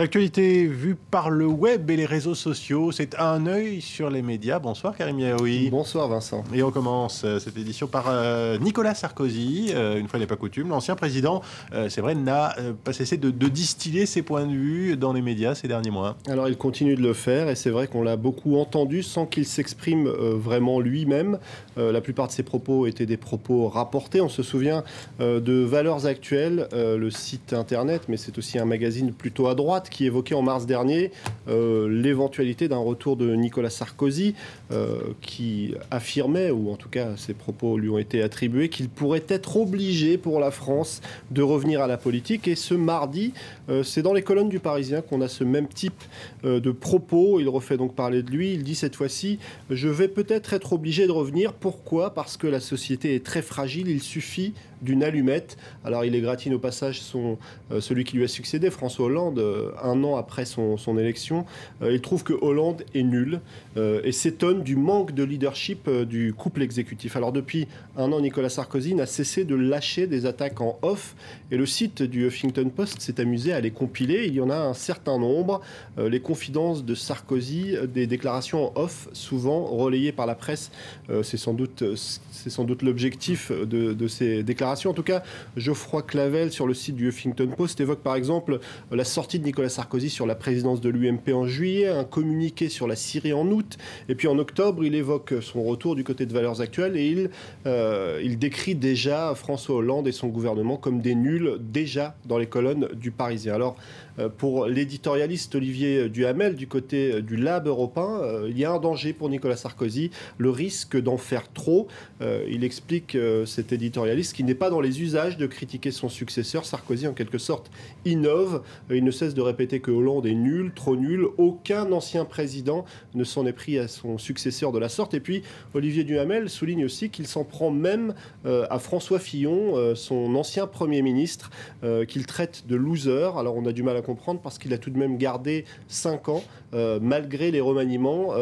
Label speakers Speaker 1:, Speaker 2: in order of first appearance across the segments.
Speaker 1: L'actualité vue par le web et les réseaux sociaux, c'est un œil sur les médias. Bonsoir Karim Yaoui.
Speaker 2: Bonsoir Vincent.
Speaker 1: Et on commence cette édition par Nicolas Sarkozy. Une fois n'est pas coutume, l'ancien président, c'est vrai, n'a pas cessé de distiller ses points de vue dans les médias ces derniers mois.
Speaker 2: Alors il continue de le faire et c'est vrai qu'on l'a beaucoup entendu sans qu'il s'exprime vraiment lui-même. La plupart de ses propos étaient des propos rapportés. On se souvient de Valeurs Actuelles, le site internet, mais c'est aussi un magazine plutôt à droite qui évoquait en mars dernier l'éventualité d'un retour de Nicolas Sarkozy qui affirmait, ou en tout cas ses propos lui ont été attribués, qu'il pourrait être obligé pour la France de revenir à la politique. Et ce mardi, c'est dans les colonnes du Parisien qu'on a ce même type de propos. Il refait donc parler de lui. Il dit cette fois-ci « Je vais peut-être être obligé de revenir ». Pourquoi ? Parce que la société est très fragile. Il suffit d'une allumette. Alors il égratigne au passage celui qui lui a succédé, François Hollande, un an après son élection. Il trouve que Hollande est nul et s'étonne du manque de leadership du couple exécutif. Alors depuis un an, Nicolas Sarkozy n'a cessé de lâcher des attaques en off et le site du Huffington Post s'est amusé à les compiler. Il y en a un certain nombre. Les confidences de Sarkozy, des déclarations en off, souvent relayées par la presse. C'est sans doute l'objectif de ces déclarations. En tout cas, Geoffroy Clavel, sur le site du Huffington Post, évoque par exemple la sortie de Nicolas Sarkozy sur la présidence de l'UMP en juillet, un communiqué sur la Syrie en août, et puis en octobre, il évoque son retour du côté de Valeurs Actuelles et il décrit déjà François Hollande et son gouvernement comme des nuls, déjà dans les colonnes du Parisien. Alors, pour l'éditorialiste Olivier Duhamel, du côté du Lab européen, il y a un danger pour Nicolas Sarkozy, le risque d'en faire trop. Il explique, cet éditorialiste, qu'il n'est pas dans les usages de critiquer son successeur. Sarkozy, en quelque sorte, innove. Il ne cesse de répéter que Hollande est nul, trop nul. Aucun ancien président ne s'en est pris à son successeur de la sorte. Et puis, Olivier Duhamel souligne aussi qu'il s'en prend même à François Fillon, son ancien Premier ministre, qu'il traite de loser. Alors, on a du mal à comprendre parce qu'il a tout de même gardé 5 ans. Malgré les remaniements,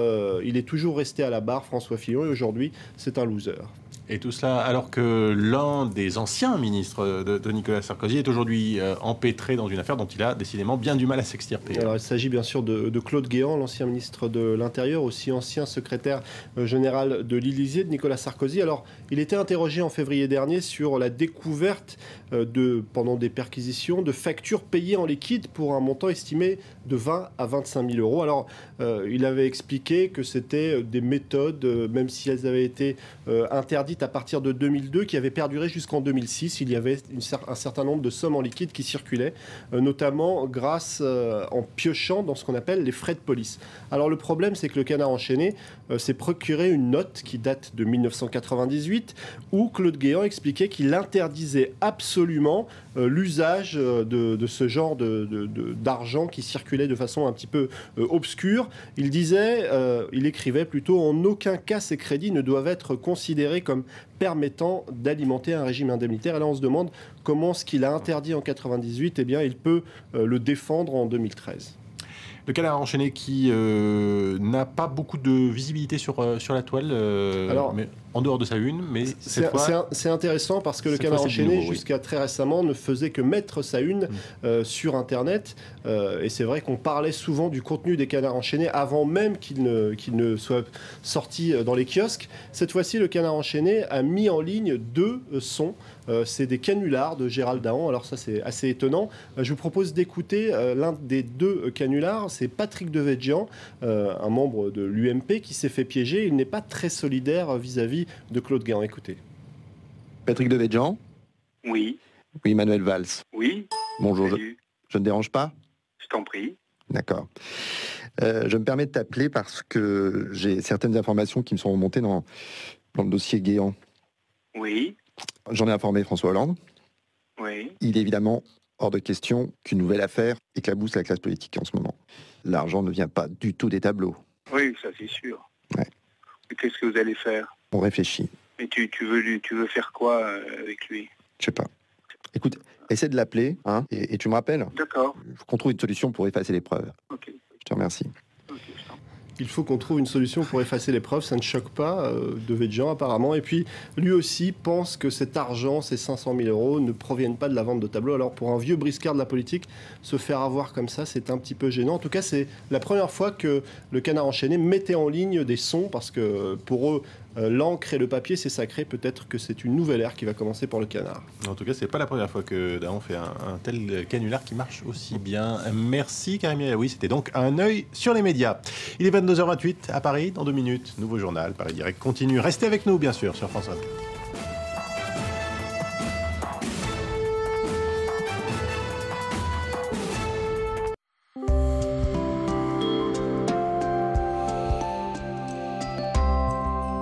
Speaker 2: il est toujours resté à la barre, François Fillon, et aujourd'hui, c'est un loser.
Speaker 1: Et tout cela alors que l'un des anciens ministres de Nicolas Sarkozy est aujourd'hui empêtré dans une affaire dont il a décidément bien du mal à s'extirper.
Speaker 2: Alors il s'agit bien sûr de Claude Guéant, l'ancien ministre de l'Intérieur, aussi ancien secrétaire général de l'Élysée, de Nicolas Sarkozy. Alors il était interrogé en février dernier sur la découverte pendant des perquisitions de factures payées en liquide pour un montant estimé de 20 à 25 000 euros. Alors il avait expliqué que c'était des méthodes, même si elles avaient été interdites à partir de 2002, qui avait perduré jusqu'en 2006. Il y avait un certain nombre de sommes en liquide qui circulaient, notamment grâce en piochant dans ce qu'on appelle les frais de police. Alors le problème, c'est que le Canard enchaîné s'est procuré une note qui date de 1998, où Claude Guéant expliquait qu'il interdisait absolument l'usage de ce genre d'argent qui circulait de façon un petit peu obscure. Il disait, il écrivait plutôt, en aucun cas ces crédits ne doivent être considérés comme permettant d'alimenter un régime indemnitaire. Et là, on se demande comment ce qu'il a interdit en 98, eh bien, il peut le défendre en 2013.
Speaker 1: Le Canard enchaîné qui n'a pas beaucoup de visibilité sur la toile, mais en dehors de sa une, mais cette fois...
Speaker 2: C'est intéressant parce que le Canard enchaîné, jusqu'à très récemment, ne faisait que mettre sa une sur Internet. Et c'est vrai qu'on parlait souvent du contenu des Canards enchaînés avant même qu'il ne soit sorti dans les kiosques. Cette fois-ci, le Canard enchaîné a mis en ligne 2 sons. C'est des canulars de Gérald Dahan. Alors ça, c'est assez étonnant. Je vous propose d'écouter l'un des 2 canulars. C'est Patrick Devedjian, un membre de l'UMP qui s'est fait piéger. Il n'est pas très solidaire vis-à-vis de Claude Guéant. Écoutez.
Speaker 3: Patrick Devedjian ?
Speaker 4: Oui.
Speaker 3: Oui, Manuel Valls.
Speaker 4: Oui.
Speaker 3: Bonjour, je ne dérange pas ?
Speaker 4: Je t'en prie.
Speaker 3: D'accord. Je me permets de t'appeler parce que j'ai certaines informations qui me sont remontées dans le dossier Guéant.
Speaker 4: Oui.
Speaker 3: J'en ai informé François Hollande.
Speaker 4: Oui.
Speaker 3: Il est évidemment hors de question qu'une nouvelle affaire éclabousse la classe politique en ce moment. L'argent ne vient pas du tout des tableaux.
Speaker 4: Oui, ça c'est sûr.
Speaker 3: Ouais.
Speaker 4: Et qu'est-ce que vous allez faire ?
Speaker 3: On réfléchit.
Speaker 4: Mais tu veux faire quoi avec lui ?
Speaker 3: Je sais pas. Écoute, essaie de l'appeler, hein, et tu me rappelles.
Speaker 4: D'accord.
Speaker 3: Il faut qu'on trouve une solution pour effacer les preuves.
Speaker 4: Ok.
Speaker 3: Je te remercie.
Speaker 4: Ok, je t'en prie.
Speaker 2: il faut qu'on trouve une solution pour effacer les preuves. Ça ne choque pas Devedjian apparemment. Et puis lui aussi pense que cet argent, ces 500 000 euros, ne proviennent pas de la vente de tableaux. Alors pour un vieux briscard de la politique, se faire avoir comme ça, c'est un petit peu gênant. En tout cas, c'est la première fois que le Canard enchaîné mettait en ligne des sons, parce que pour eux, l'encre et le papier, c'est sacré. Peut-être que c'est une nouvelle ère qui va commencer pour le Canard.
Speaker 1: En tout cas, c'est pas la première fois que Daron fait un tel canular qui marche aussi bien. Merci Karim. Oui, c'était donc un œil sur les médias. Il est 22h28 à Paris. Dans 2 minutes, nouveau journal. Paris Direct continue. Restez avec nous, bien sûr, sur France 24.